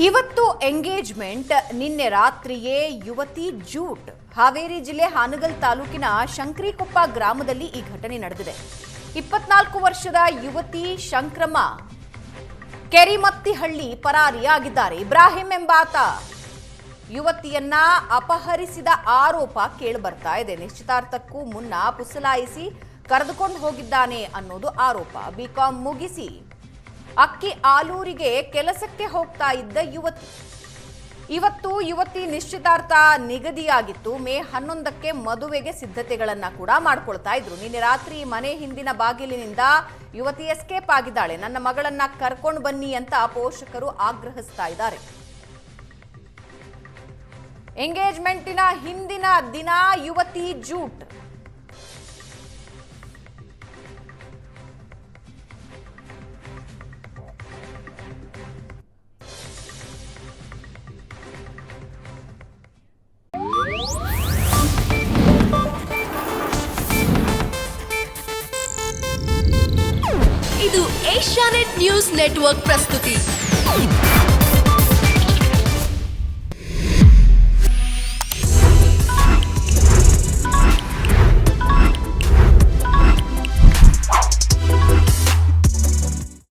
ಇವತ್ತು ಎಂಗೇಜ್ಮೆಂಟ್, ನಿನ್ನೆ ರಾತ್ರಿಯೇ ಯುವತಿ ಜೂಟ್. ಹಾವೇರಿ ಜಿಲ್ಲೆ ಹಾನಗಲ್ ತಾಲೂಕಿನ ಶಂಕರಿಕೊಪ್ಪ ಗ್ರಾಮದಲ್ಲಿ ಈ ಘಟನೆ ನಡೆದಿದೆ. 24 ವರ್ಷದ ಯುವತಿ ಶಂಕ್ರಮ್ಮ ಕೆರಿಮತ್ತಿಹಳ್ಳಿ ಪರಾರಿಯಾಗಿದ್ದಾರೆ. ಇಬ್ರಾಹಿಂ ಎಂಬಾತ ಯುವತಿಯನ್ನ ಅಪಹರಿಸಿದ ಆರೋಪ ಕೇಳಿಬರ್ತಾ ಇದೆ. ನಿಶ್ಚಿತಾರ್ಥಕ್ಕೂ ಮುನ್ನ ಪುಸಲಾಯಿಸಿ ಕರೆದುಕೊಂಡು ಹೋಗಿದ್ದಾನೆ ಅನ್ನೋದು ಆರೋಪ. ಬಿಕಾಂ ಮುಗಿಸಿ ಅಕ್ಕಿ ಆಲೂರಿಗೆ ಕೆಲಸಕ್ಕೆ ಹೋಗ್ತಾ ಇದ್ದ ಯುವತಿ. ಇವತ್ತು ಯುವತಿ ನಿಶ್ಚಿತಾರ್ಥ ನಿಗದಿಯಾಗಿತ್ತು. ಮೇ 11ಕ್ಕೆ ಮದುವೆಗೆ ಸಿದ್ಧತೆಗಳನ್ನ ಕೂಡ ಮಾಡ್ಕೊಳ್ತಾ ಇದ್ರು. ನಿನ್ನೆ ರಾತ್ರಿ ಮನೆ ಹಿಂದಿನ ಬಾಗಿಲಿನಿಂದ ಯುವತಿ ಎಸ್ಕೇಪ್ ಆಗಿದ್ದಾಳೆ. ನನ್ನ ಮಗಳನ್ನ ಕರ್ಕೊಂಡು ಬನ್ನಿ ಅಂತ ಪೋಷಕರು ಆಗ್ರಹಿಸ್ತಾ ಇದ್ದಾರೆ. ಎಂಗೇಜ್ಮೆಂಟಿನ ಹಿಂದಿನ ದಿನ ಯುವತಿ ಜೂಟ್. ಇದು ಏಷ್ಯಾನೆಟ್ ನ್ಯೂಸ್ ನೆಟ್ವರ್ಕ್ ಪ್ರಸ್ತುತಿ.